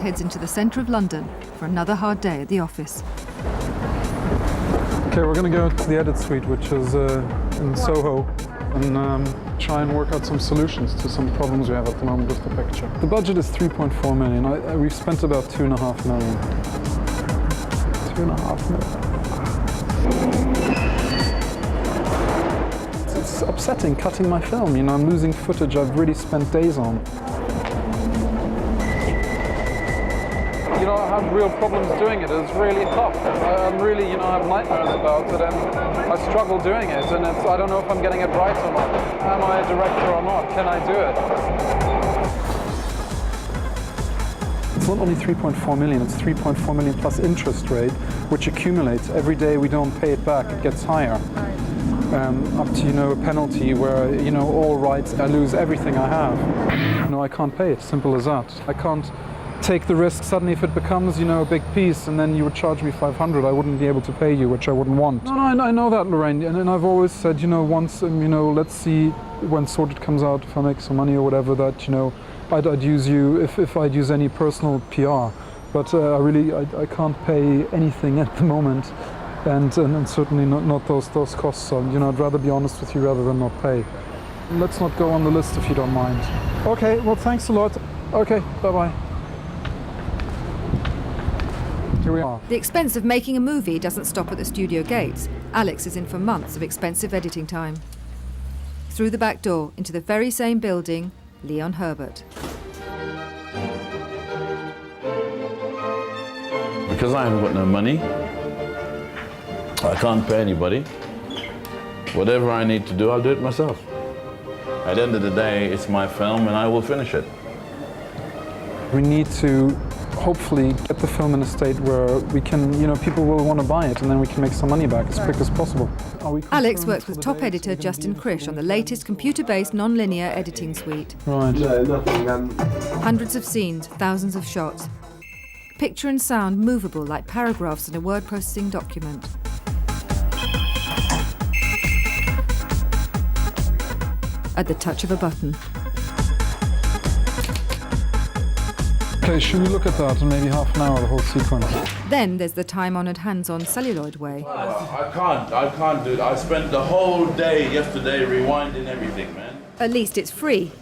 heads into the centre of London for another hard day at the office. Okay, we're going to go to the edit suite, which is in Soho, and try and work out some solutions to some problems we have at the moment with the picture. The budget is 3.4 million. We've spent about 2.5 million. 2.5 million. It's upsetting cutting my film. You know, I'm losing footage I've really spent days on. You know, I have real problems doing it. It's really tough. I'm really, I have nightmares about it, and I struggle doing it, and I don't know if I'm getting it right or not. Am I a director or not? Can I do it? It's not only 3.4 million, it's 3.4 million plus interest rate, which accumulates. Every day we don't pay it back, it gets higher. Up to, a penalty where, all rights, I lose everything I have. I can't pay it, simple as that. I can't take the risk suddenly if it becomes, a big piece, and then you would charge me 500, I wouldn't be able to pay you, which I wouldn't want. No, I know that, Lorraine, and I've always said, once, let's see when Sorted comes out, if I make some money or whatever, that, I'd use you if I'd use any personal PR. But I can't pay anything at the moment, and certainly not those costs. So, I'd rather be honest with you rather than not pay. Let's not go on the list if you don't mind. Okay, well, thanks a lot. Okay, bye-bye. Here we are. The expense of making a movie doesn't stop at the studio gates. Alex is in for months of expensive editing time. Through the back door, into the very same building, Leon Herbert. Because I haven't got no money, I can't pay anybody. Whatever I need to do, I'll do it myself. At the end of the day, it's my film and I will finish it. We need to hopefully get the film in a state where we can, people will want to buy it, and then we can make some money back as quick as possible. Alex works with top editor Justin Krish on the latest computer-based non-linear editing suite. Right. No, nothing. Hundreds of scenes, thousands of shots. Picture and sound movable like paragraphs in a word processing document. At the touch of a button. Okay, should we look at that in maybe half an hour, the whole sequence? Then there's the time-honoured hands-on celluloid way. I can't do it. I spent the whole day yesterday rewinding everything, man. At least it's free.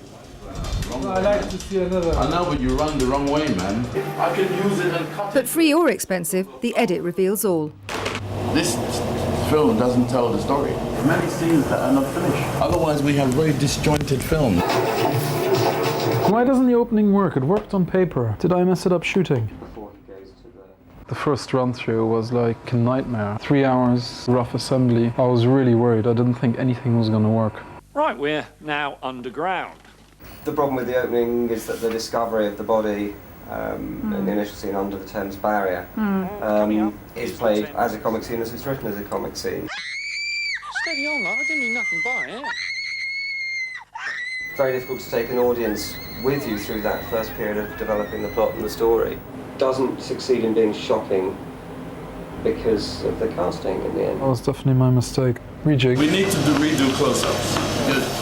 I'd like to see another. I know, but you run the wrong way, man. I can use it and cut But free or expensive, the edit reveals all. This film doesn't tell the story. Many scenes that are not finished. Otherwise, we have very disjointed film. Why doesn't the opening work? It worked on paper. Did I mess it up shooting? The first run-through was like a nightmare. 3 hours, rough assembly. I was really worried. I didn't think anything was going to work. Right, we're now underground. The problem with the opening is that the discovery of the body in the initial scene under the Thames barrier is played as a comic scene as it's written as a comic scene. Steady on, love. I didn't mean nothing by it. Very difficult to take an audience with you through that first period of developing the plot and the story. Doesn't succeed in being shocking because of the casting in the end. That was definitely my mistake. Rejig. We need to redo close-ups.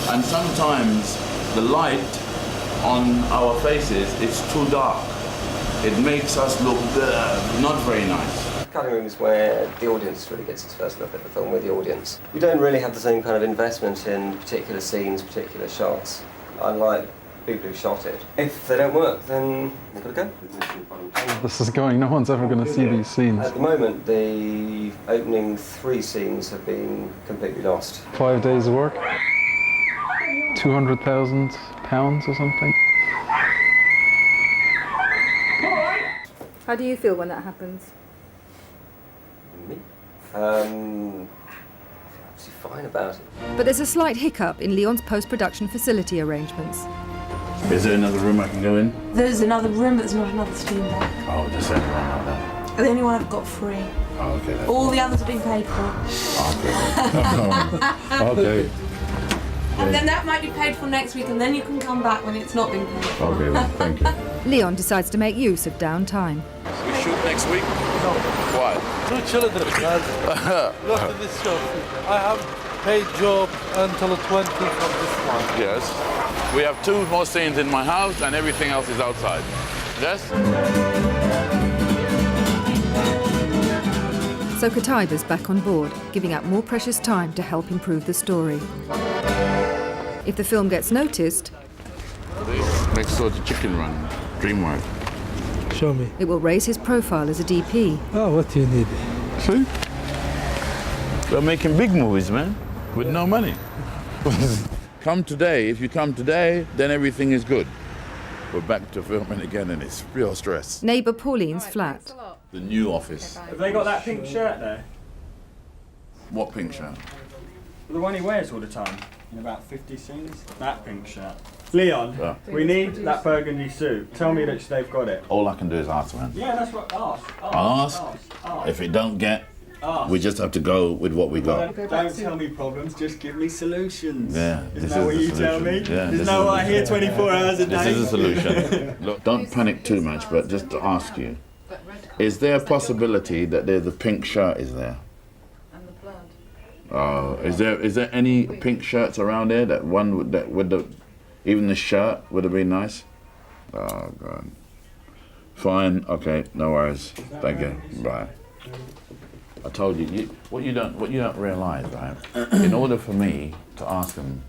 And sometimes the light on our faces is too dark. It makes us look not very nice. Cutting room is where the audience really gets its first look at the film with the audience. We don't really have the same kind of investment in particular scenes, particular shots, unlike people who shot it. If they don't work, then they've got to go. This is going, no one's ever going to see these scenes. At the moment, the opening 3 scenes have been completely lost. 5 days of work, £200,000 or something. How do you feel when that happens? Me? I feel absolutely fine about it. But there's a slight hiccup in Leon's post-production facility arrangements. Is there another room I can go in? There's another room, but there's not another screen there. Oh, just only one like that. The only one I've got free. Oh, okay. All the others have been paid for. Okay. And then that might be paid for next week, and then you can come back when it's not been paid for. Okay, well, thank you. Leon decides to make use of downtime. We shoot next week? No. Why? Two children, man. After this show, I have paid job until the 20th of this month. Yes. We have 2 more scenes in my house and everything else is outside. Yes? So Katiba's back on board, giving up more precious time to help improve the story. If the film gets noticed, Next door to Chicken Run, Dreamwork. Show me. it will raise his profile as a DP. Oh, what do you need? See? We're making big movies, man, with no money. Come today. If you come today, then everything is good. We're back to filming again, and it's real stress. Neighbour Pauline's flat. The new office. Have they got that pink shirt there? What pink shirt? The one he wears all the time, in about 50 scenes? That pink shirt. Leon, Yeah. we need that burgundy suit. Tell me that they've got it. All I can do is ask, man. Yeah, that's what. Ask. If it don't get, we just have to go with what we got. Don't tell me problems, just give me solutions. Yeah, Isn't that what you tell me? Yeah, Isn't that what I hear 24 hours a day? This is a solution. Look, don't panic too much, but just to ask you, is there a possibility that there's a pink shirt is there? Oh, is there any pink shirts around there? That one would even the shirt would have been nice. Oh God. Fine. Okay. No worries. Thank you. Bye. I told you, what you don't realise, right? In order for me to ask them,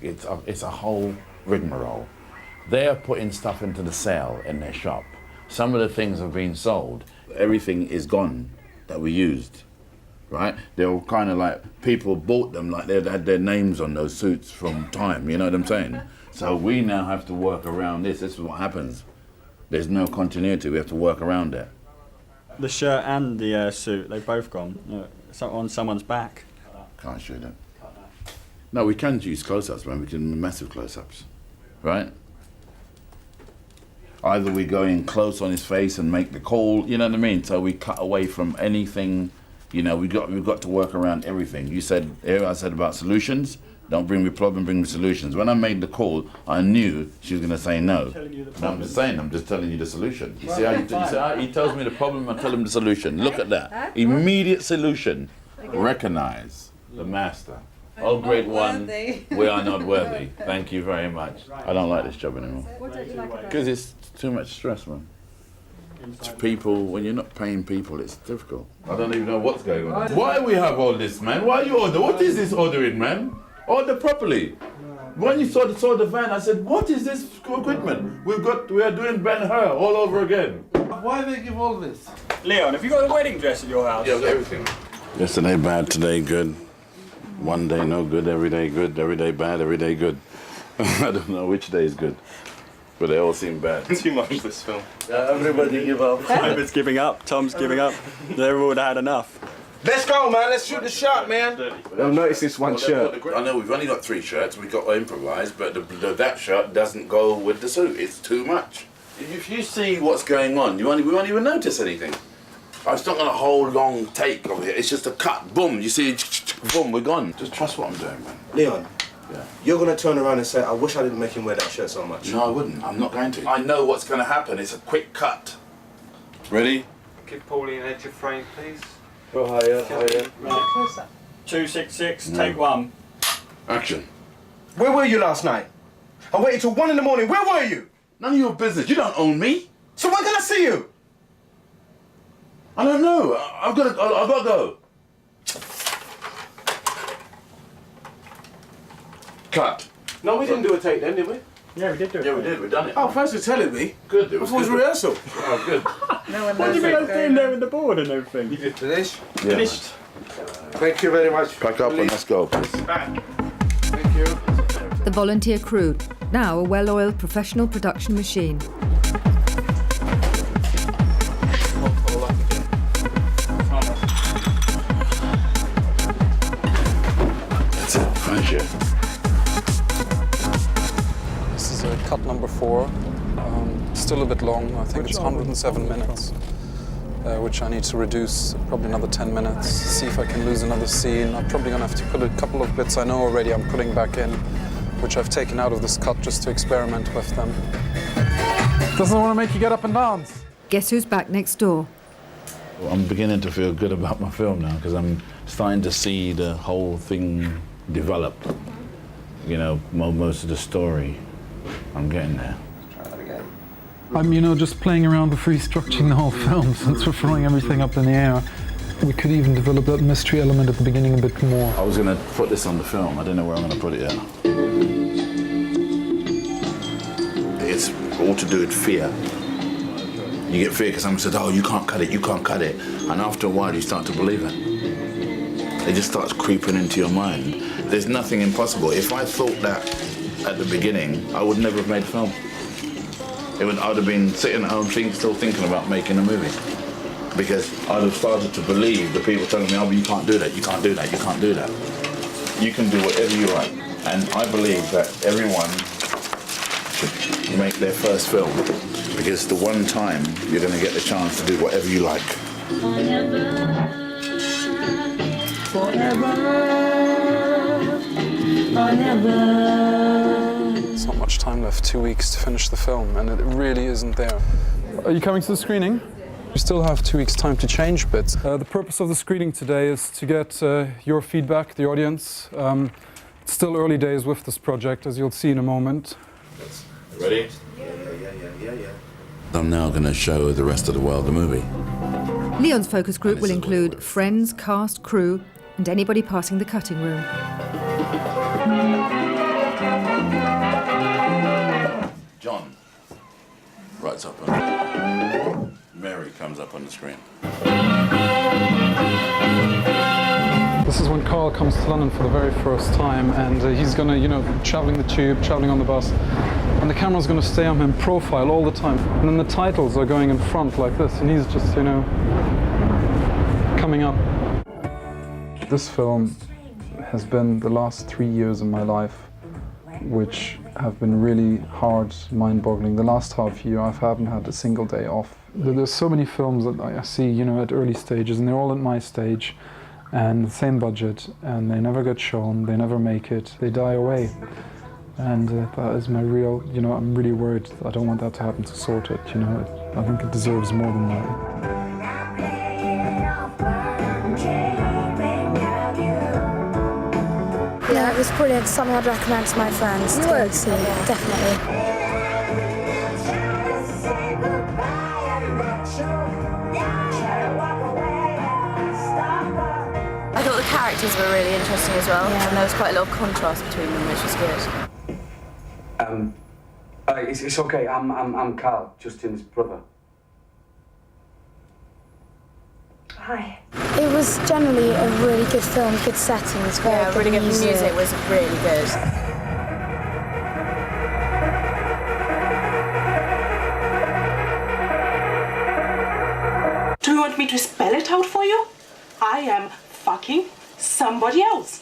it's a whole rigmarole. They are putting stuff into the sale in their shop. Some of the things have been sold. Everything is gone that we used, right? They were kind of like, people bought them like they had their names on those suits from time, you know what I'm saying? So we now have to work around this. This is what happens. There's no continuity, we have to work around it. The shirt and the suit, they've both gone. On someone's back. Can't shoot it. No, we can use close-ups, man. We can do massive close-ups, right? Either we go in close on his face and make the call, you know what I mean? So we cut away from anything, you know, we've got to work around everything. You said, I said about solutions. Don't bring me problem, bring me solutions. When I made the call, I knew she was going to say no. No, I'm just saying, I'm just telling you the solution. You see how he tells me the problem, I tell him the solution. Look at that. Immediate solution. Recognize the master. Oh, grade one, we are not worthy. Thank you very much. I don't like this job anymore. Because it's too much stress, man. To people, when you're not paying people, it's difficult. I don't even know what's going on. Why we have all this, man? Why you order? What is this ordering, man? Order properly. When you saw the van, I said, what is this equipment? We are doing Ben-Hur all over again. Why they give all this? Leon, have you got a wedding dress at your house? Yeah, everything. Yesterday bad, today good. One day no good, every day bad, every day good. I don't know which day is good, but they all seem bad. Too much this film. Everybody give up. David's giving up, Tom's giving up. They've all had enough. Let's go, man. Let's shoot the shot, man. I've noticed this one shirt. I know we've only got 3 shirts, we've got to improvise, but that shirt doesn't go with the suit. It's too much. If you see what's going on, we won't even notice anything. It's not going to a whole long take of it. It's just a cut. Boom. You see, boom, we're gone. Just trust what I'm doing, man. Leon, Yeah. you're going to turn around and say, I wish I didn't make him wear that shirt so much. No, I wouldn't. I'm not going to. I know what's going to happen. It's a quick cut. Ready? Give Pauline an edge of frame, please. Go higher. 266, take 1. Action. Where were you last night? I waited till 1 in the morning. Where were you? None of your business. You don't own me. So when can I see you? I don't know. I've got to go. Cut. No, we didn't do a take then, did we? Yeah, we did do it. Yeah, we did. We've done it. Oh, thanks for telling me. Good. It I was thought it was good. rehearsal. Oh, good. What did you guys doing there with the board and everything? You did finish? Yeah. Finished. Thank you very much. Pack up and let's go, please. Thank you. The volunteer crew, now a well-oiled professional production machine. That's it. Finish it. This is cut number 4. Still a bit long. I think it's 107 minutes, which I need to reduce probably another 10 minutes. See if I can lose another scene. I'm probably gonna have to put a couple of bits I know already I'm putting back in, which I've taken out of this cut just to experiment with them. Doesn't want to make you get up and dance. Guess who's back next door? Well, I'm beginning to feel good about my film now because I'm starting to see the whole thing develop. You know, most of the story. I'm getting there. Try that again. I'm, just playing around with restructuring the whole film, since we're throwing everything up in the air. We could even develop that mystery element at the beginning a bit more. I was going to put this on the film. I don't know where I'm going to put it yet. It's all to do with fear. You get fear because someone says, oh, you can't cut it, you can't cut it. And after a while, you start to believe it. It just starts creeping into your mind. There's nothing impossible. If I thought that at the beginning, I would never have made a film. I would have been sitting at home still thinking about making a movie. Because I'd have started to believe the people telling me, oh, but you can't do that, you can't do that, you can't do that. You can do whatever you like. And I believe that everyone should make their first film. Because the one time you're going to get the chance to do whatever you like. There's not much time left, 2 weeks to finish the film, and it really isn't there. Are you coming to the screening? We still have 2 weeks' time to change bits. The purpose of the screening today is to get your feedback, the audience. It's still early days with this project, as you'll see in a moment. Ready? Yeah. I'm now going to show the rest of the world the movie. Leon's focus group will include friends, cast, crew, and anybody passing the cutting room. John writes up on Mary comes up on the screen. This is when Carl comes to London for the very first time, and he's going to, traveling the tube, traveling on the bus, and the camera's going to stay on him profile all the time. And then the titles are going in front like this, and he's just, coming up. This film has been the last 3 years of my life, which have been really hard, mind-boggling. The last half year, I haven't had a single day off. There's so many films that I see, at early stages, and they're all at my stage, and the same budget, and they never get shown, they never make it, they die away. And that is my real, I'm really worried. I don't want that to happen to Sort It, I think it deserves more than that. Yeah, it was brilliant. Something I'd recommend to my friends to go see, definitely. I thought the characters were really interesting as well, and there was quite a lot of contrast between them, which was good. It's okay. I'm Carl, Justin's brother. Hi. It was generally a really good film, good settings, very really good music. Music was really good. Do you want me to spell it out for you? I am fucking somebody else.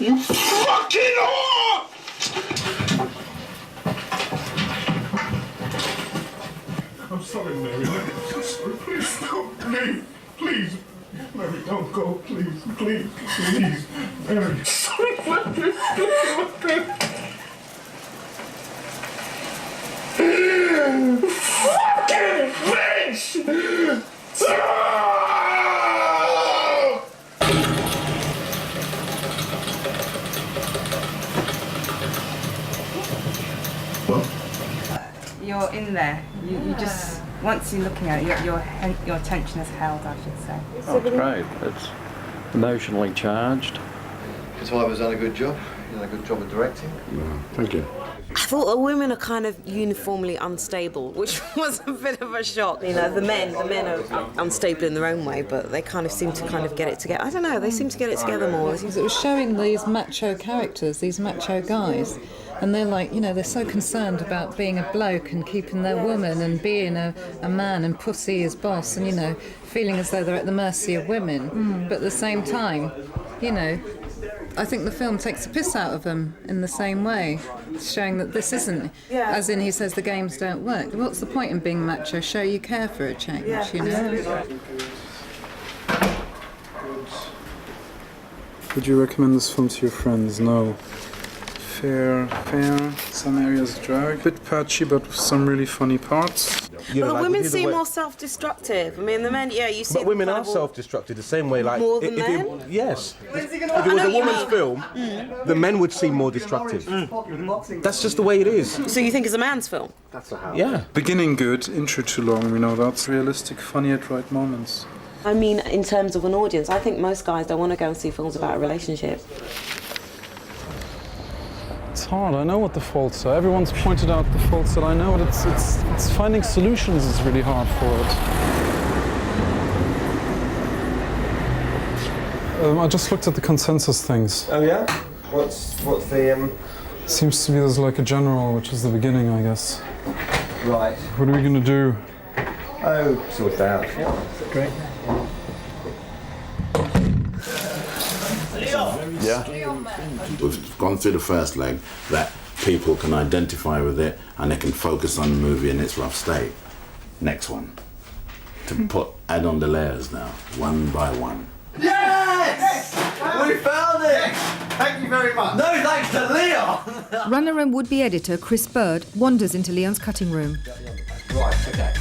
You fucking whore! I'm sorry, Mary. I'm sorry. Please stop. Please. Mary, don't go. Please. Mary. Sorry, fucking bitch! You're in there. You just, once you're looking at it, your attention is held, I should say. Oh, it's great. It's emotionally charged. It's why I've done a good job. You done a good job of directing. Thank you. I thought the women are kind of uniformly unstable, which was a bit of a shock. The men are unstable in their own way, but they kind of seem to get it together. I don't know, they seem to get it together more. It was showing these macho characters, these macho guys, and they're like, they're so concerned about being a bloke and keeping their woman and being a man and pussy as boss and, feeling as though they're at the mercy of women. But at the same time, I think the film takes the piss out of them in the same way, showing that this isn't, as in he says the games don't work. What's the point in being macho? Show you care for a change, Would you recommend this film to your friends? No. Fair. Some areas drag. Bit patchy, but with some really funny parts. You know, Well, the like, women here's a seem way- more self-destructive. I mean, the men, yeah, you see. But women them are kind of self-destructive the same way, like More than if men? yes. When's he If gonna- it I was know a you woman's mean. film, the men would seem more destructive. That's just the way it is. So you think it's a man's film? That's a how. Yeah. Beginning good, intro too long, we know that's realistic, funny at right moments. I mean, in terms of an audience, I think most guys don't want to go and see films about a relationship. It's hard, I know what the faults are. Everyone's pointed out the faults that I know, but it's finding solutions is really hard for it. I just looked at the consensus things. Oh yeah? What's the Seems to be there's like a general, which is the beginning, I guess. Right. What are we gonna do? Oh, sort it out. Yeah. Great. Yeah. We've gone through the first leg that people can identify with it and they can focus on the movie in its rough state. Next one. Add on the layers now, one by one. Yes! We found it! Thank you very much. No thanks to Leon! Runner and would-be editor Chris Bird wanders into Leon's cutting room. Right, okay.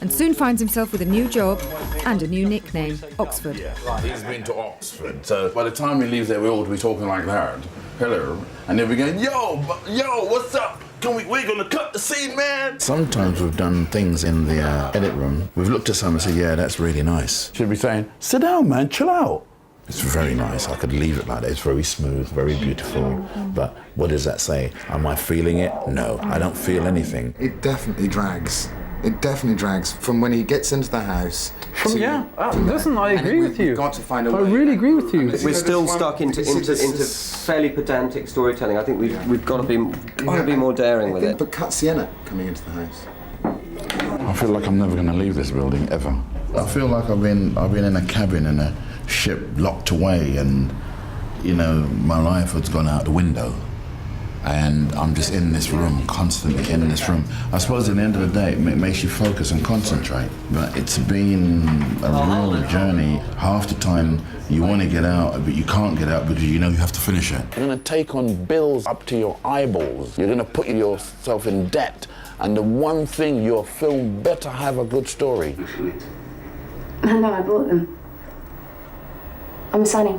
And soon finds himself with a new job and a new nickname, Oxford. He's been to Oxford, so by the time he leaves there, we'll all be talking like that. Hello. And they'll be going, yo, what's up? We're gonna cut the scene, man! Sometimes we've done things in the edit room. We've looked at some and said, yeah, that's really nice. Should be saying, sit down, man, chill out. It's very nice. I could leave it like that. It's very smooth, very beautiful. But what does that say? Am I feeling it? No, I don't feel anything. It definitely drags. It definitely drags from when he gets into the house. Listen, I agree with you. We've got to find a way. I really agree with you. We're still stuck into fairly pedantic storytelling. I think we've got to be more daring with it. But cut Sienna coming into the house. I feel like I'm never going to leave this building ever. I feel like I've been in a cabin in a ship locked away, and you know my life has gone out the window, and I'm just in this room, constantly in this room. I suppose at the end of the day, it makes you focus and concentrate. But it's been a real journey. Half the time you want to get out, but you can't get out because you know you have to finish it. You're going to take on bills up to your eyeballs. You're going to put yourself in debt. And the one thing, your film better have a good story. No, I bought them. I'm Sunny,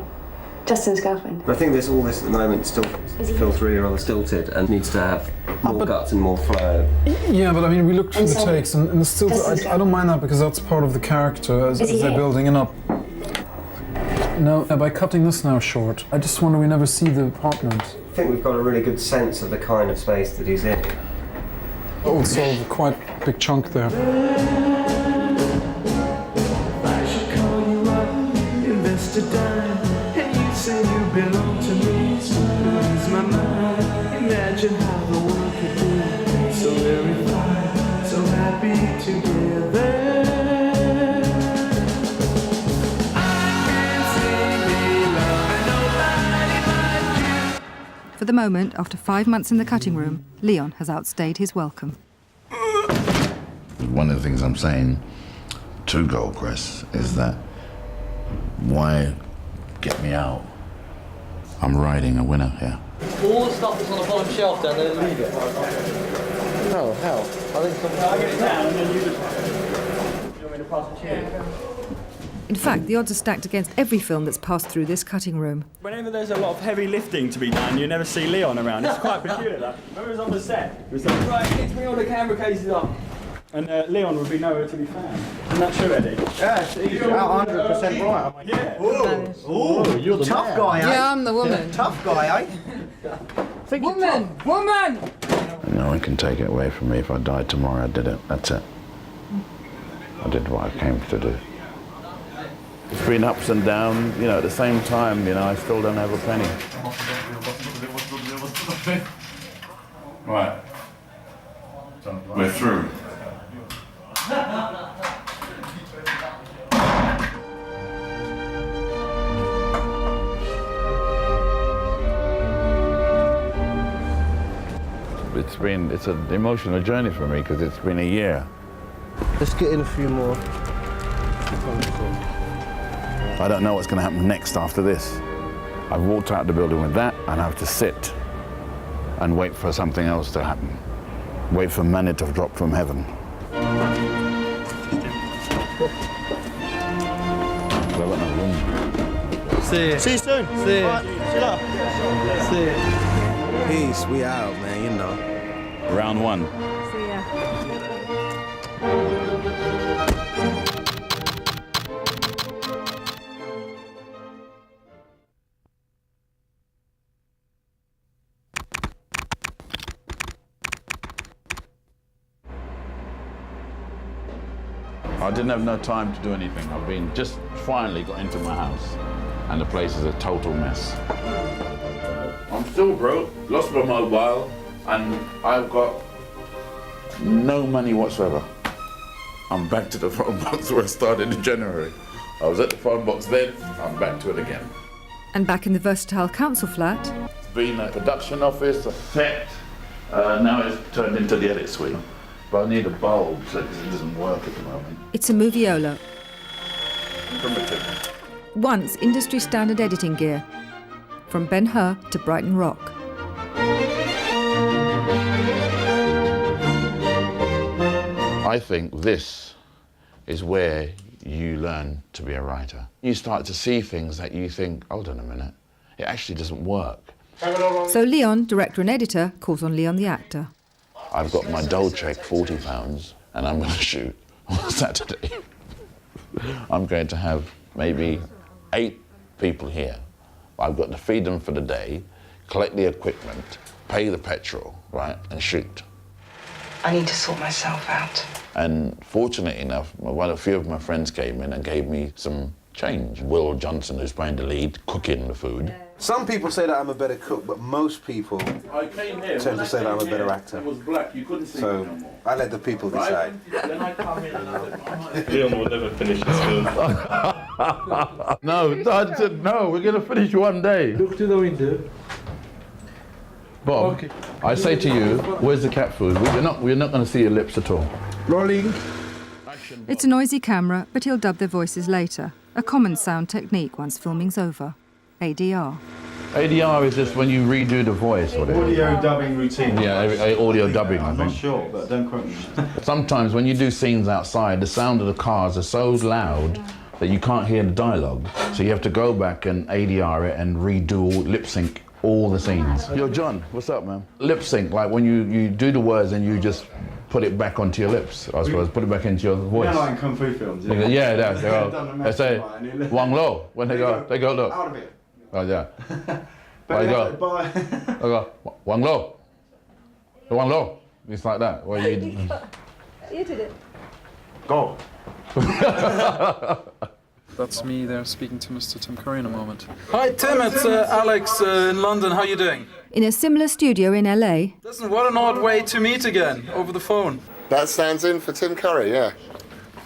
Justin's girlfriend. I think all this at the moment still feels really rather stilted and needs to have more guts and more flow. Yeah, but I mean, we looked through the takes, and still, I don't mind that because that's part of the character as they're building it up. No, by cutting this now short, I just wonder we never see the apartment. I think we've got a really good sense of the kind of space that he's in. Also, a quite big chunk there. To dime, and you say you belong to me. Lose my mind. Imagine how the world could be so very fine, so happy together. I can't see me loving nobody but you. For the moment, after 5 months in the cutting room, Leon has outstayed his welcome. One of the things I'm saying to Goldcrest is that why get me out? I'm riding a winner here. All the stuff that's on the bottom shelf down there, leave it. No, how? I think something. I'll get it down and then you just. You want me to pass the chair? In fact, the odds are stacked against every film that's passed through this cutting room. Whenever there's a lot of heavy lifting to be done, you never see Leon around. It's quite peculiar, that. Remember he was on the set? He was like, right, get me all the camera cases up. And Leon would be nowhere to be found. Isn't that true, Eddie? Yes, he's 100% right. Yeah. Oh, you're the tough guy, eh? Yeah, I'm the woman. Yeah, tough guy, eh? Woman! No one can take it away from me. If I died tomorrow, I did it. That's it. I did what I came to do. It's been ups and downs, you know, at the same time, you know, I still don't have a penny. Right. We're through. It's an emotional journey for me because it's been a year. Let's get in a few more. I don't know what's going to happen next after this. I've walked out the building with that and I have to sit and wait for something else to happen. Wait for manna to drop from heaven. I've got no room. See you. See you soon. See you. Right, see you. Peace, we out, man, you know. Round one. See ya. I didn't have no time to do anything. I've been just finally got into my house and the place is a total mess. I'm still broke, lost my mobile, and I've got no money whatsoever. I'm back to the phone box where I started in January. I was at the phone box then, I'm back to it again. And back in the versatile council flat, It's been a production office, a set, now it's turned into the edit suite. But I need a bulb so it doesn't work at the moment. it's a Moviola, Primitive. once industry standard editing gear, from Ben-Hur to Brighton Rock. I think this is where you learn to be a writer. You start to see things that you think, hold on a minute, it actually doesn't work. So Leon, director and editor, calls on Leon the actor. I've got my dough check, £40, and I'm going to shoot on Saturday. I'm going to have maybe 8 people here. I've got to feed them for the day, collect the equipment, pay the petrol, right, and shoot. I need to sort myself out. And fortunate enough, a few of my friends came in and gave me some change. Will Johnson, who's playing the lead, cooking the food. Some people say that I'm a better cook, but most people tend to say that I'm a better actor. It was black, you couldn't see So me no more. I let the people decide. Then I come in and I Leon will never finish his film. No, I said, no, we're going to finish one day. Look to the window. Bob, Okay. I say to you, where's the cat food? We're not going to see your lips at all. Rolling. It's a noisy camera, but he'll dub their voices later, a common sound technique once filming's over. ADR. ADR is just when you redo the voice. Whatever. Audio dubbing routine. Yeah, audio dubbing, I I'm think. not sure, but don't quote me. Sometimes when you do scenes outside, the sound of the cars are so loud that you can't hear the dialogue. So you have to go back and ADR it and redo, lip sync all the scenes. Yo, John, what's up, man? Lip sync, like when you do the words and you just put it back onto your lips, I suppose, put it back into your voice. Yeah, like in Kung Fu films. Yeah, they Done go. the They say, magic line, and Wang Lo, when they go, look. Out of it. Oh, yeah. But There you yeah, go. bye. I go, Wang Lo. Wang Lo. It's like that. Where you... You did it. Go. That's me there speaking to Mr. Tim Curry in a moment. Hi Tim, it's Alex in London. How you doing? In a similar studio in LA, Listen, what an odd way to meet again, over the phone. That stands in for Tim Curry, yeah.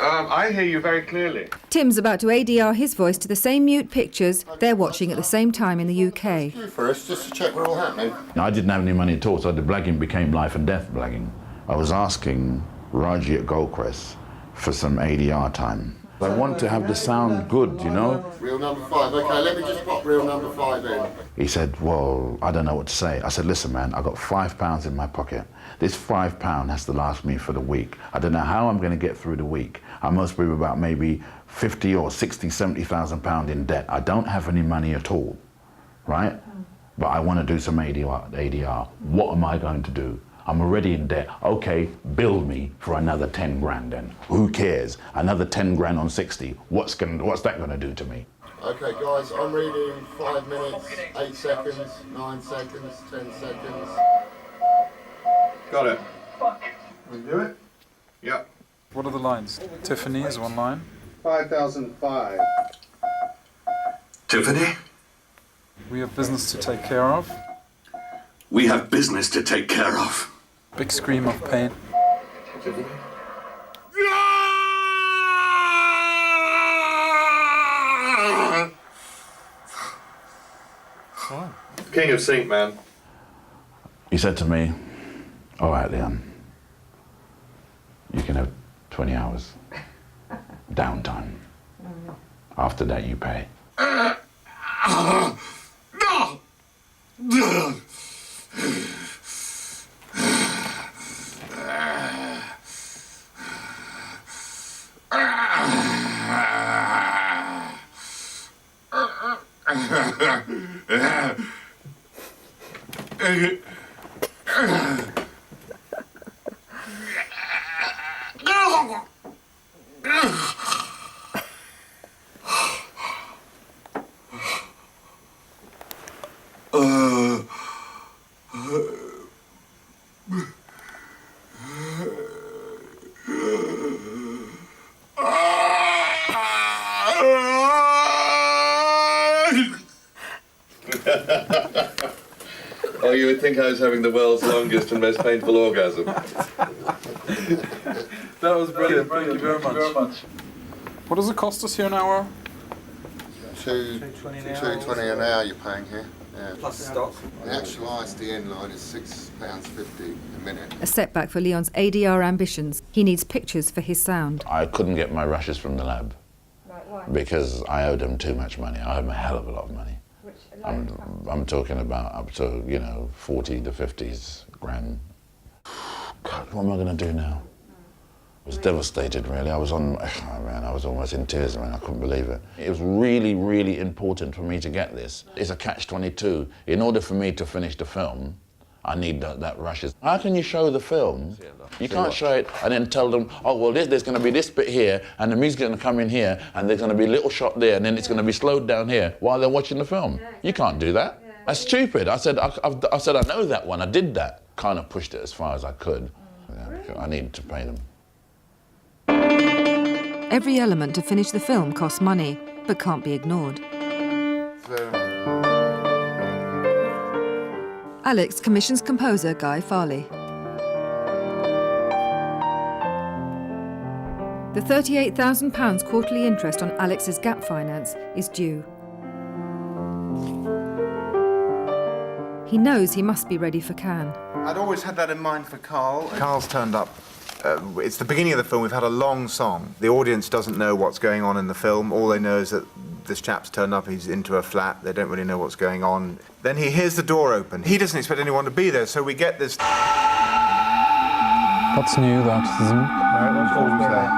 I hear you very clearly. Tim's about to ADR his voice to the same mute pictures they're watching at the same time in the UK. First, just to check we're all happening. I didn't have any money at all, so the blagging became life and death blagging. I was asking Raji at Goldcrest for some ADR time. I want to have the sound good, you know? Reel number 5. Okay, let me just pop reel number 5 in. He said, well, I don't know what to say. I said, listen, man, I've got £5 in my pocket. This £5 has to last me for the week. I don't know how I'm going to get through the week. I must be about maybe 50 or 60, 70,000 pounds in debt. I don't have any money at all, right? But I want to do some ADR. What am I going to do? I'm already in debt. Okay, bill me for another 10 grand then. Who cares? Another 10 grand on 60. What's that going to do to me? Okay, guys, I'm reading 5 minutes, 8 seconds, 9 seconds, 10 seconds. Got it. We do it? Yep. What are the lines? Tiffany is one line. 5005. Tiffany, We have business to take care of. we have business to take care of. Big scream of pain. Tiffany? King of Sync, man. He said to me, all right, Leon, you can have 20 hours downtime. After that, you pay. Oh, you would think I was having the world's longest and most painful orgasm. That was brilliant. Thank you very much. What does it cost us here an hour? $2.20 an hour you're paying here. Yeah. Plus stock. The actual ISDN line is £6.50 a minute. A setback for Leon's ADR ambitions. He needs pictures for his sound. I couldn't get my rushes from the lab. Right, why? Because I owed them too much money. I owed them a hell of a lot of money. I'm talking about up to, 40 to 50s grand. God, what am I going to do now? I was devastated, really. I was I was almost in tears, man. I couldn't believe it. It was really, really important for me to get this. It's a catch-22. In order for me to finish the film, I need that rushes. How can you show the film? You can't show it and then tell them, oh, well, there's going to be this bit here, and the music's going to come in here, and there's going to be a little shot there, and then it's going to be slowed down here while they're watching the film. You can't do that. That's stupid. I said, I know that one. I did that. Kind of pushed it as far as I could. Yeah, I needed to pay them. Every element to finish the film costs money, but can't be ignored. Alex commissions composer Guy Farley. The £38,000 quarterly interest on Alex's gap finance is due. He knows he must be ready for Cannes. I'd always had that in mind for Carl. Carl's turned up. It's the beginning of the film. We've had a long song. The audience doesn't know what's going on in the film. All they know is that this chap's turned up, he's into a flat, they don't really know what's going on. Then he hears the door open. He doesn't expect anyone to be there, so we get this... That's new, that, isn't it? No, that's always there.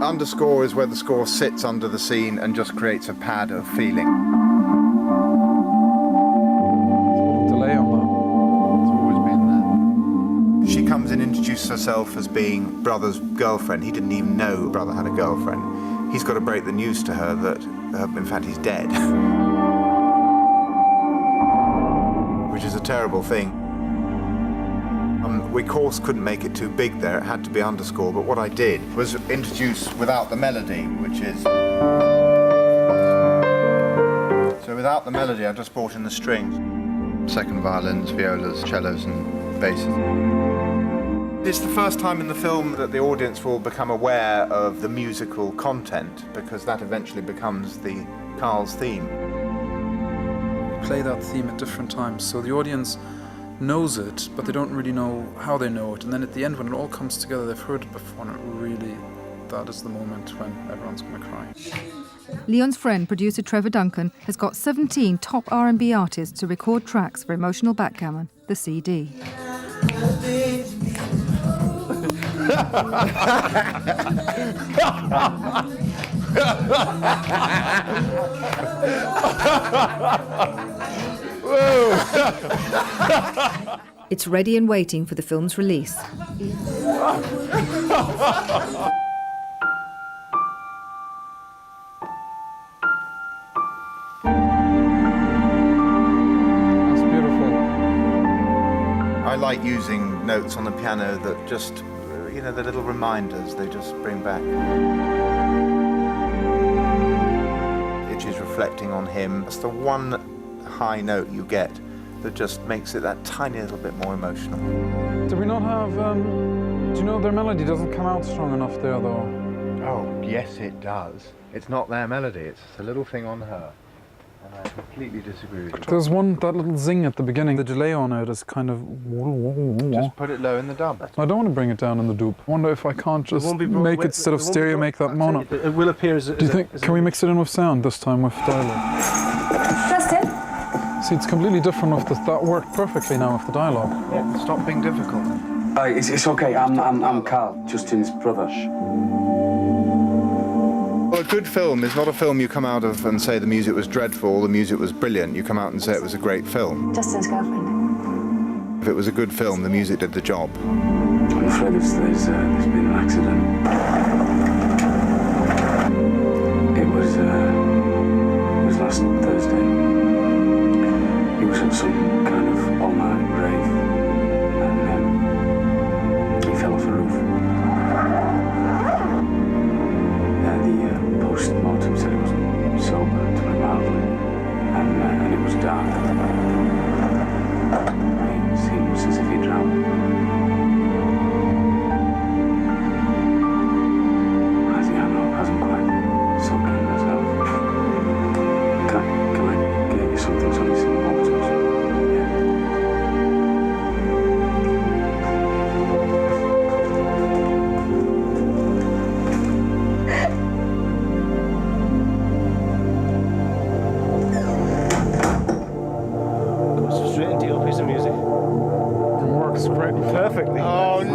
Underscore is where the score sits under the scene and just creates a pad of feeling. Delay on that. It's always been there. She comes and introduces herself as being brother's girlfriend. He didn't even know brother had a girlfriend. He's got to break the news to her that, in fact, he's dead. Which is a terrible thing. We, of course, couldn't make it too big there. It had to be underscore, but what I did was introduce without the melody, which is... So without the melody, I just brought in the strings. Second violins, violas, cellos, and basses. It's the first time in the film that the audience will become aware of the musical content, because that eventually becomes Carl's theme. We play that theme at different times, so the audience knows it, but they don't really know how they know it. And then at the end, when it all comes together, they've heard it before, and it really, that is the moment when everyone's going to cry. Leon's friend, producer Trevor Duncan, has got 17 top R&B artists to record tracks for Emotional Backgammon, the CD. It's ready and waiting for the film's release. I like using notes on the piano that just, the little reminders they just bring back. It is reflecting on him. It's the one high note you get that just makes it that tiny little bit more emotional. Do we not have, do you know their melody doesn't come out strong enough there, though? Oh, yes it does. It's not their melody, it's a little thing on her. And I completely disagree with you. There's that little zing at the beginning. The delay on it is kind of... Just put it low in the dub. I don't want to bring it down in the dupe. I wonder if I can't just make it, instead of stereo, make that mono. It will appear as... Do you think, can we mix it in with sound this time with dialogue? Justin? See, it's completely different with that worked perfectly now with the dialogue. Yeah, stop being difficult. It's okay, I'm Carl, Justin's brother. Well, a good film is not a film you come out of and say the music was dreadful, the music was brilliant. You come out and say it was a great film. Justin's girlfriend. If it was a good film, the music did the job. I'm afraid there's been an accident. It was last Thursday. He was at some kind of all-night rave, and he fell off a roof. The post-mortem said he wasn't sober, to put it mildly, and it was dark. It seems as if he drowned. I think I know it hasn't quite sunk in myself. Can I get you something so it's important? Straight into your piece of music. It works perfectly. Oh, look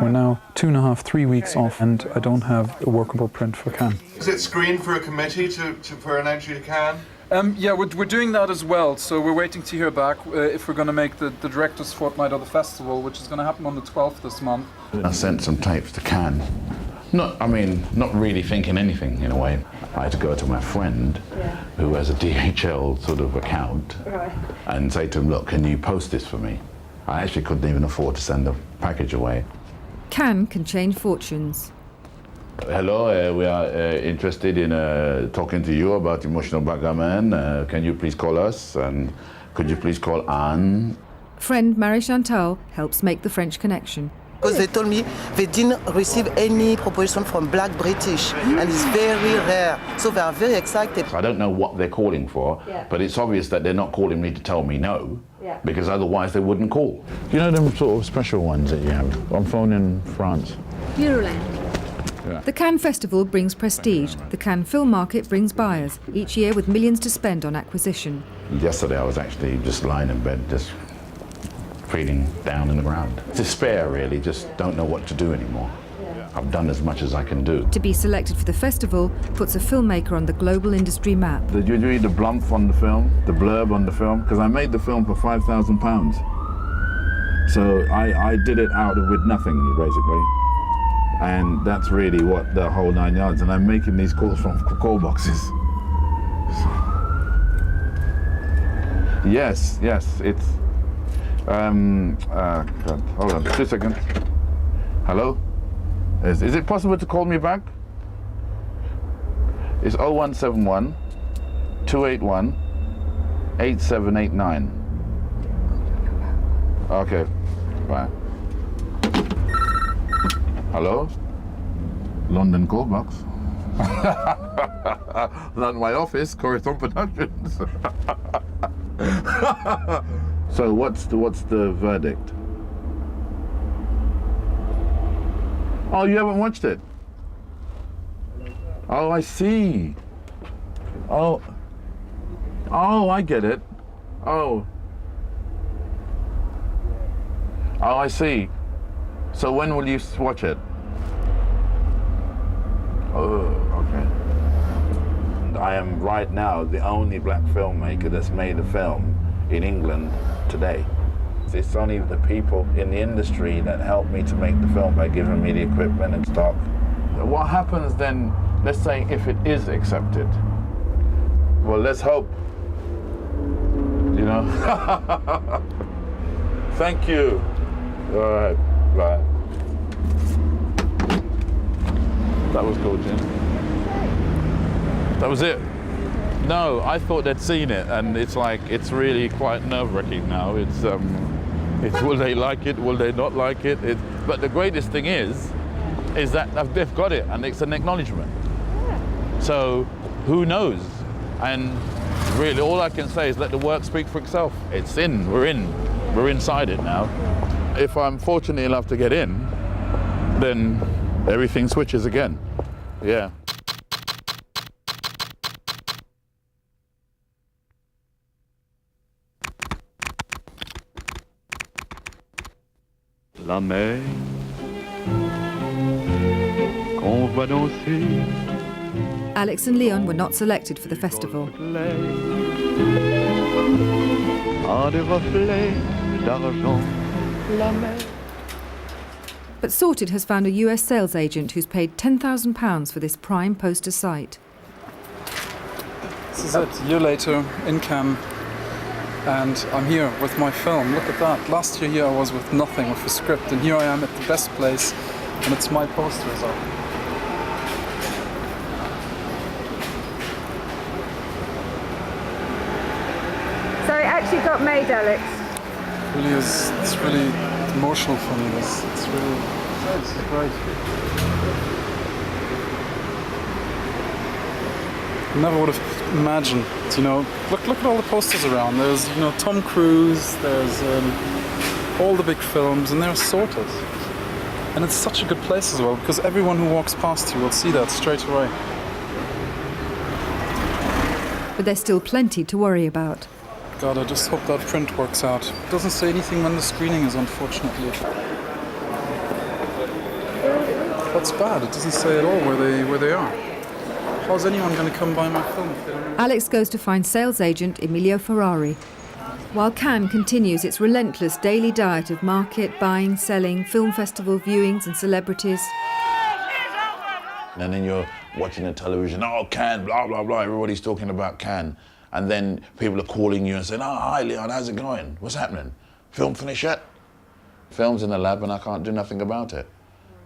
We're now 2.5, 3 weeks off, and I don't have a workable print for Cannes. Is it screened for a committee for an entry to Cannes? Yeah, we're doing that as well. So we're waiting to hear back if we're going to make the director's fortnight of the festival, which is going to happen on the 12th this month. I sent some tapes to Cannes. Not really thinking anything in a way. I had to go to my friend who has a DHL sort of account and say to him, look, can you post this for me? I actually couldn't even afford to send a package away. Cannes can change fortunes. Hello, we are interested in talking to you about Emotional Backgammon. Can you please call us? And could you please call Anne? Friend Marie Chantal helps make the French connection. Because they told me they didn't receive any proposition from black British, and it's very rare. So they are very excited. I don't know what they're calling for, but it's obvious that they're not calling me to tell me no, because otherwise they wouldn't call. You know them sort of special ones that you have? I'm phoning France. Euroland. The Cannes Festival brings prestige. The Cannes Film Market brings buyers, each year with millions to spend on acquisition. Yesterday I was actually just lying in bed, just feeling down in the ground. Despair, really, just don't know what to do anymore. I've done as much as I can do. To be selected for the festival puts a filmmaker on the global industry map. Did you read the blump on the film, the blurb on the film? Because I made the film for £5,000. So I did it out with nothing, basically. And that's really what the whole 9 yards. And I'm making these calls from call boxes. Yes, it's... God, hold on, 2 seconds. Hello? Is it possible to call me back? It's 0171 281 8789. Okay, bye. Hello? London call box. Not my office, Corridor Productions. So what's the verdict? Oh, you haven't watched it? Oh, I see. Oh, I get it. Oh, I see. So when will you watch it? Oh, okay. I am right now the only black filmmaker that's made a film in England today. It's only the people in the industry that helped me to make the film by giving me the equipment and stock. What happens then, let's say if it is accepted? Well, let's hope, you know? Thank you. All right, bye. That was cool, Jim. That was it. No, I thought they'd seen it, and it's like, it's really quite nerve-wracking now. It's will they like it, will they not like it? But the greatest thing is that they've got it, and it's an acknowledgement. So, who knows? And really, all I can say is let the work speak for itself. It's in, we're inside it now. If I'm fortunate enough to get in, then everything switches again. Yeah. La mer qu'on va danser. Alex and Leon were not selected for the festival. À des reflets d'argent, la mer. But Sorted has found a US sales agent who's paid £10,000 for this prime poster site. This is it, a year later in Cannes, and I'm here with my film. Look at that. Last year here I was with nothing, with a script, and here I am at the best place, and it's my posters up. So it actually got made, Alex? It really is, it's really emotional for me. It's really, this is great. I never would have imagined, you know, look at all the posters around. There's, you know, Tom Cruise, there's all the big films, and they're sorted. And it's such a good place as well, because everyone who walks past you will see that straight away. But there's still plenty to worry about. God, I just hope that print works out. It doesn't say anything when the screening is, unfortunately. That's bad. It doesn't say at all where they are. How's anyone going to come by my film if they don't know? Alex goes to find sales agent Emilio Ferrari. While Cannes continues its relentless daily diet of market, buying, selling, film festival viewings and celebrities. And then you're watching the television, oh, Cannes, blah, blah, blah, everybody's talking about Cannes. And then people are calling you and saying, oh, hi, Leon, how's it going? What's happening? Film finished yet? Film's in the lab and I can't do nothing about it.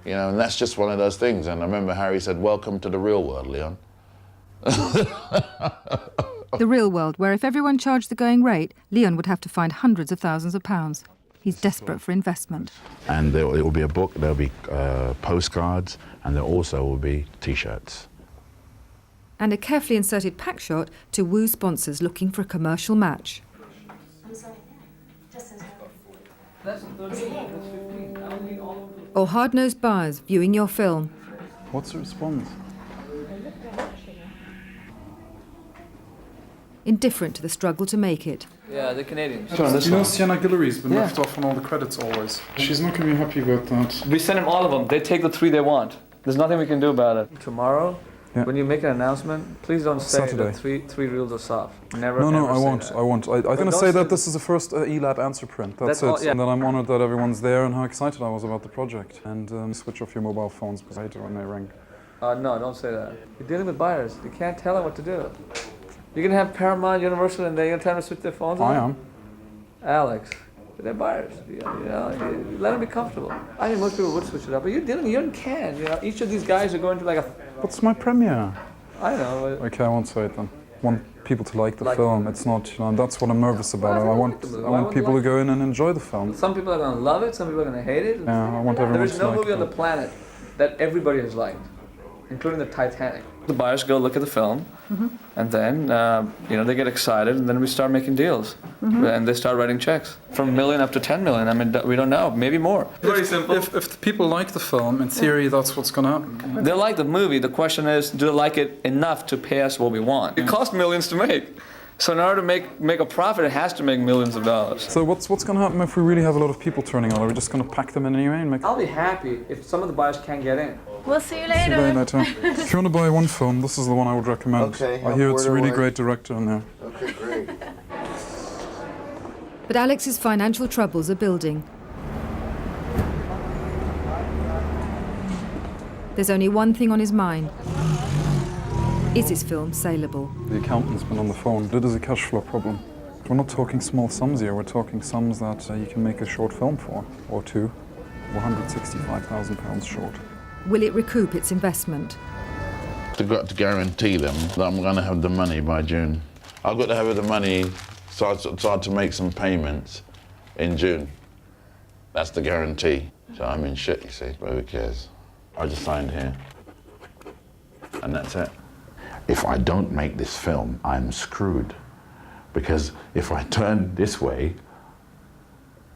You know, and that's just one of those things. And I remember Harry said, welcome to the real world, Leon. The real world, where if everyone charged the going rate, Leon would have to find hundreds of thousands of pounds. He's desperate for investment. And it will be a book, there'll be postcards, and there also will be T-shirts. And a carefully inserted pack shot to woo sponsors looking for a commercial match. Or hard-nosed buyers viewing your film. What's the response? Indifferent to the struggle to make it. Yeah, the Canadians. You know, Sienna Guillory's been left off on all the credits always. She's not going to be happy about that. We send them all of them. They take the 3 they want. There's nothing we can do about it. Tomorrow, when you make an announcement, please don't say Saturday. that three reels are soft. Never. No, ever I say won't. that. I won't. I'm going to say that this is the first eLab answer print. That's it. All, yeah. And that I'm honoured that everyone's there and how excited I was about the project. And switch off your mobile phones because I hate it when they ring. No, don't say that. You're dealing with buyers. You can't tell them what to do. You're going to have Paramount, Universal, and they're going to tell them to switch their phones on? I am. Alex, they're buyers. You know, let them be comfortable. I think most people would switch it up, but you're in Cannes. You know, each of these guys are going to like a... What's my premiere? I know. Okay, I won't say it then. I want people to like the film. It's not, you know, that's what I'm nervous about. I want people to go in and enjoy the film. Some people are going to love it, some people are going to hate it. Yeah, I want everyone to like it. There is no movie on the planet that everybody has liked, including the Titanic. The buyers go look at the film, and then they get excited, and then we start making deals, and they start writing checks from $1 million up to 10 million. I mean, we don't know, maybe more. Very simple. If the people like the film, in theory, that's what's going to happen. They like the movie. The question is, do they like it enough to pay us what we want? It costs millions to make. So in order to make a profit, it has to make millions of dollars. So what's going to happen if we really have a lot of people turning out? Are we just going to pack them in anyway and make? I'll be happy if some of the buyers can't get in. We'll see you See you later. later. If you want to buy one film, this is the one I would recommend. Okay, I hear it's a really away. great director in there. Okay, great. But Alex's financial troubles are building. There's only one thing on his mind. Is his film saleable? The accountant's been on the phone. It is a cash flow problem. We're not talking small sums here. We're talking sums that you can make a short film for, or two. We're £165,000 short. Will it recoup its investment? I've got to guarantee them that I'm going to have the money by June. I've got to have the money, start to make some payments in June. That's the guarantee. So I'm in shit, you see, but who cares? I just signed here, and that's it. If I don't make this film, I'm screwed. Because if I turn this way,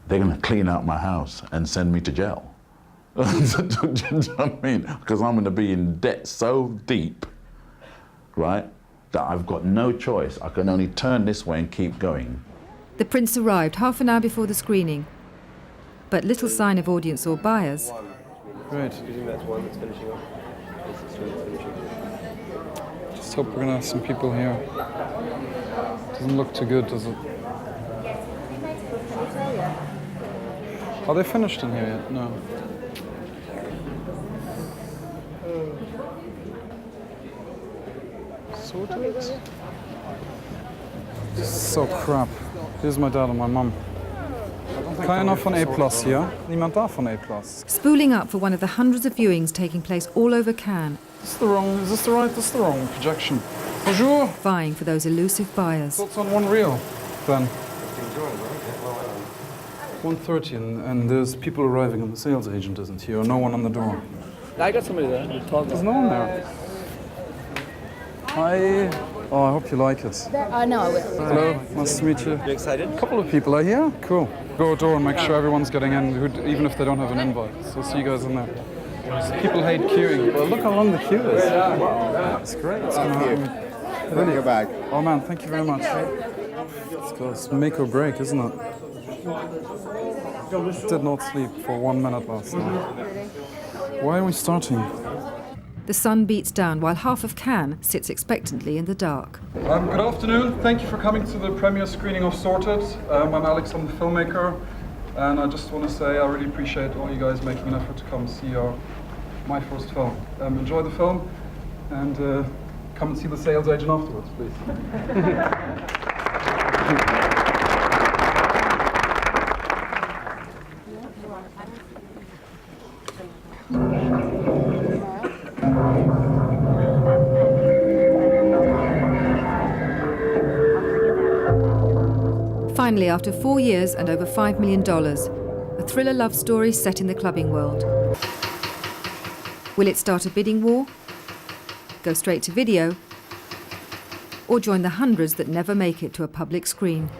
they're going to clean out my house and send me to jail. Do you know what I mean? Because I'm going to be in debt so deep, right, that I've got no choice. I can only turn this way and keep going. The prince arrived half an hour before the screening, but little sign of audience or buyers. Great. Do you think that's one that's finishing up? Just hope we're gonna have some people here. Doesn't look too good, does it? Are they finished in here yet? No. Sorted? So crap. Here's my dad and my mum. Keiner von A+, hier? Niemand da von A+. Spooling up for one of the hundreds of viewings taking place all over Cannes. This the wrong projection. Bonjour! Vying for those elusive buyers. So it's on one reel, then. 1:30 and there's people arriving and the sales agent isn't here, no one on the door. I got somebody there. There's no one there. Hi. Oh, I hope you like it. I know I will. Hello, nice to meet you. You excited? A couple of people are here. Cool. Go door and make sure everyone's getting in, even if they don't have an invite. So see you guys in there. People hate queuing. Well, look how long the queue is. Wow, that's great. It's gonna happen. Really? Your bag. Oh man, thank you very much. It's make or break, isn't it? Did not sleep for 1 minute last night. Why are we starting? The sun beats down while half of Cannes sits expectantly in the dark. Good afternoon. Thank you for coming to the premiere screening of Sorted. I'm Alex, I'm the filmmaker, and I just want to say I really appreciate all you guys making an effort to come see my first film. Enjoy the film, and come and see the sales agent afterwards, please. Finally, after 4 years and over $5 million, a thriller love story set in the clubbing world. Will it start a bidding war, go straight to video, or join the hundreds that never make it to a public screen?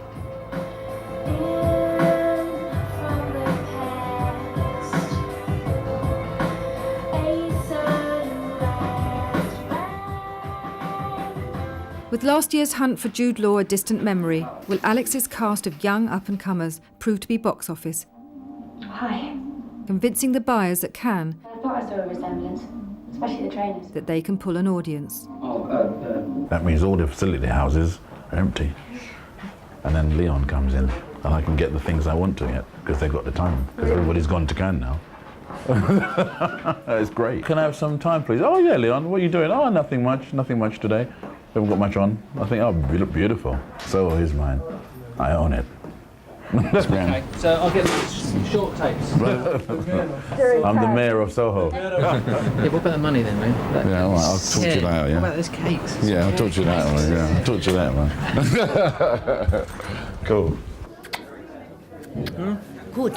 With last year's hunt for Jude Law a distant memory, will Alex's cast of young up-and-comers prove to be box office? Hi. Convincing the buyers at Cannes I thought I saw a resemblance, especially the trainers. that they can pull an audience. That means all the facility houses are empty. And then Leon comes in and I can get the things I want to get because they've got the time. Because everybody's gone to Cannes now. It's great. Can I have some time, please? Oh, yeah, Leon, what are you doing? Oh, nothing much today. Haven't got much on. I think, oh, you look beautiful. So is mine. I own it. That's grand. Okay, so I'll get short tapes. I'm the mayor of Soho. Yeah, what about the money then, man? Yeah, all right, I'll talk to you later, yeah? What about those cakes? Yeah, I'll talk to you later, man. Yeah, I'll talk to you later, man. Cool. Good.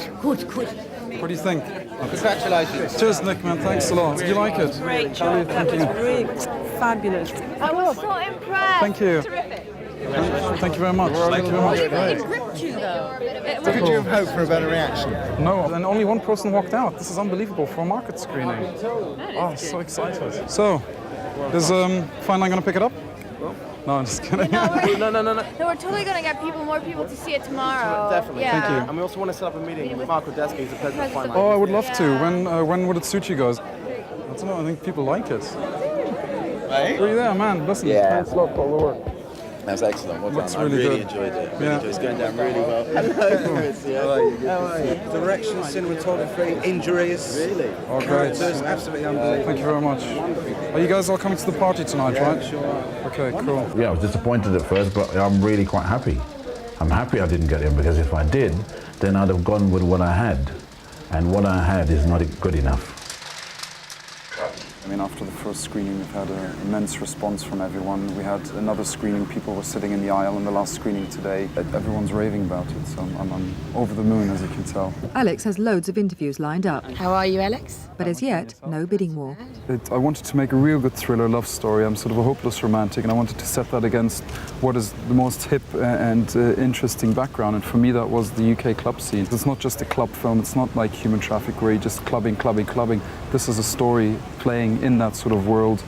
What do you think? Congratulations. Cheers, Nick, man. Thanks a lot. Did you like it? Great job. Thank you. Fabulous. I was so impressed. Thank you. Terrific. Thank you very much. Thank you very much. It gripped you though. Could you have hoped for a better reaction? No, and only one person walked out. This is unbelievable for a market screening. Oh, so excited. So, is Fine Line going to pick it up? No, I'm just kidding. No, No. we're totally going to get more people to see it tomorrow. Definitely. Yeah. Thank you. And we also want to set up a meeting with Marco Deschi, who's the president of Fine Line. Oh, I would love to. When would it suit you guys? I don't know. I think people like it. Right? Were you there, man? Listen, thanks a lot for all the work. That's excellent. Well Looks done. really I really good. enjoyed it. Yeah. It's going down really well. Hello, Chris. How are you? Direction, cinematography, injuries. Really? Oh, great. So it's absolutely unbelievable. Thank you very much. Are you guys all coming to the party tonight, right? Sure. Okay, cool. Yeah, I was disappointed at first, but I'm really quite happy. I'm happy I didn't get in because if I did, then I'd have gone with what I had. And what I had is not good enough. I mean, after the first screening, we've had an immense response from everyone. We had another screening, people were sitting in the aisle in the last screening today. Everyone's raving about it, so I'm over the moon, as you can tell. Alex has loads of interviews lined up, How are you, Alex? but as yet, no bidding war. I wanted to make a real good thriller love story. I'm sort of a hopeless romantic, and I wanted to set that against what is the most hip and interesting background. And for me, that was the UK club scene. It's not just a club film. It's not like Human Traffic, where you just clubbing. This is a story playing in that sort of world,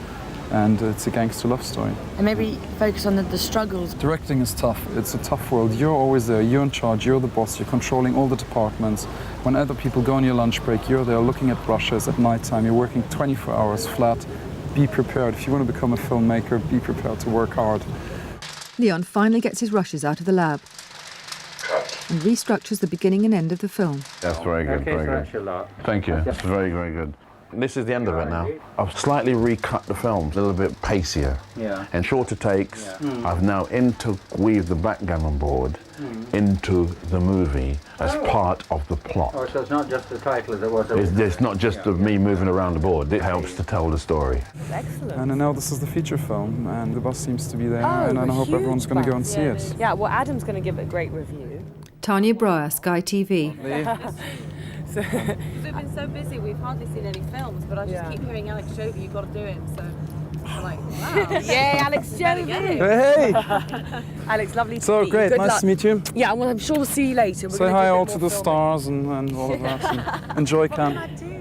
and it's a gangster love story. And maybe focus on the struggles. Directing is tough. It's a tough world. You're always there. You're in charge. You're the boss. You're controlling all the departments. When other people go on your lunch break, you're there looking at brushes at night time. You're working 24 hours flat. be prepared. If you want to become a filmmaker, be prepared to work hard. Leon finally gets his rushes out of the lab and restructures the beginning and end of the film. That's very good, very good. Thank you, it's very, very good. This is the end of it now. I've slightly recut the film, a little bit pacier. Yeah. And shorter takes. I've now interweaved the backgammon board into the movie as part of the plot. Oh, so it's not just the title as it was. It's not just of me moving around the board. It helps to tell the story. Excellent. And now this is the feature film, and the bus seems to be there, and I hope everyone's going to go and see it. Yeah, well, Adam's going to give it a great review. Tanya Breyer, Sky TV. We've been so busy, we've hardly seen any films, but I just keep hearing Alex Jovi, you've got to do him, so I'm like, wow. Yay, Alex Jovi! Hey! Alex, lovely to So meet you. great, Good nice luck. to meet you. Yeah, well, I'm sure we'll see you later. We're Say gonna hi do a all bit to more the filming. stars and all of that. And enjoy camp.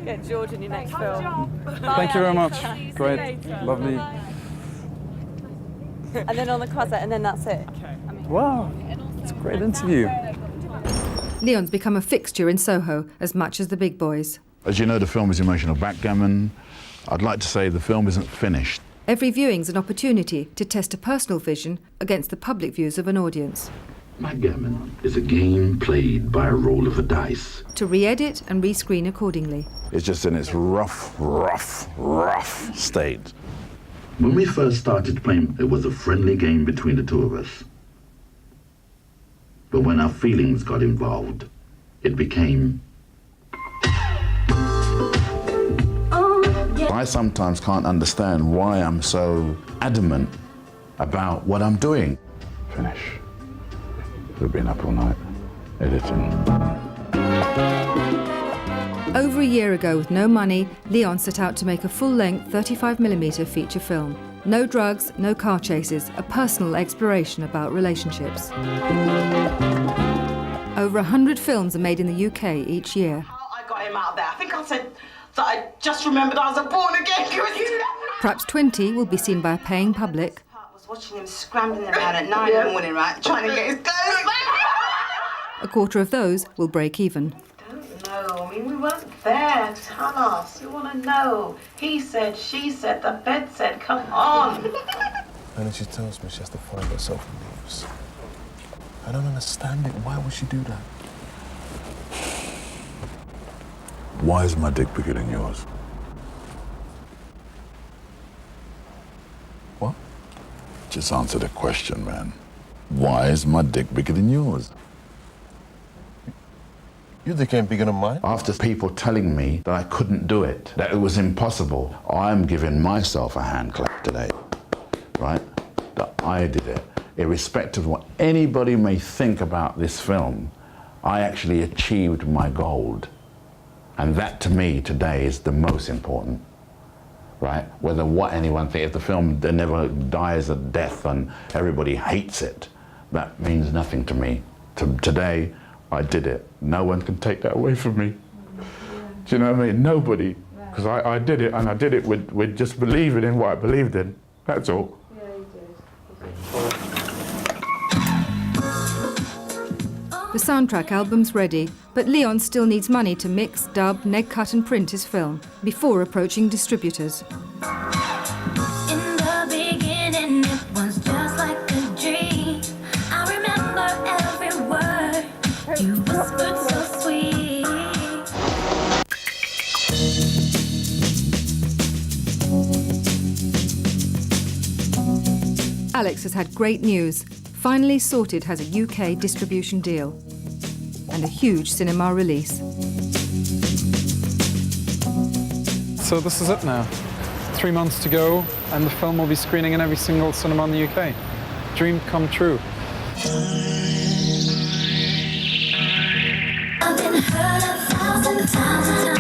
Get George in your next film. Thank you very much. Great, lovely. And then on the closet, and then that's it. Wow, it's a great interview. Leon's become a fixture in Soho as much as the big boys. As you know, the film is emotional backgammon. I'd like to say the film isn't finished. Every viewing's an opportunity to test a personal vision against the public views of an audience. Backgammon is a game played by a roll of a dice. To re-edit and rescreen accordingly. It's just in its rough state. When we first started playing, it was a friendly game between the two of us. But when our feelings got involved, it became... I sometimes can't understand why I'm so adamant about what I'm doing. Finish. We've been up all night, editing. Over a year ago, with no money, Leon set out to make a full-length 35mm feature film. No drugs, no car chases, a personal exploration about relationships. Over 100 films are made in the UK each year. I got him out of there. I think I said that I just remembered I was a born-again Christian. Perhaps 20 will be seen by a paying public. I was watching him scrambling around at 9 in the morning, right, trying to get his clothes back. A quarter of those will break even. No, I mean, we weren't there. Tell us. You want to know. He said, she said, the bed said, come on. And then she tells me she has to find herself and leaves. I don't understand it. Why would she do that? Why is my dick bigger than yours? What? Just answer the question, man. Why is my dick bigger than yours? Your dick ain't bigger than mine. After people telling me that I couldn't do it, that it was impossible, I'm giving myself a hand clap today, right? That I did it. Irrespective of what anybody may think about this film, I actually achieved my goal. And that, to me, today is the most important, right? Whether what anyone thinks, if the film never dies a death and everybody hates it, that means nothing to me. Today, I did it. No one can take that away from me. Do you know what I mean? Nobody. Because I did it, and I did it with just believing in what I believed in. That's all. The soundtrack album's ready, but Leon still needs money to mix, dub, neg cut and print his film before approaching distributors. In the beginning, it was just like a dream. I remember every word you whispered so sweet. Alex has had great news. Finally sorted has a UK distribution deal and a huge cinema release. So this is it now. 3 months to go, and the film will be screening in every single cinema in the UK. Dream come true. I've been hurt 1,000 times.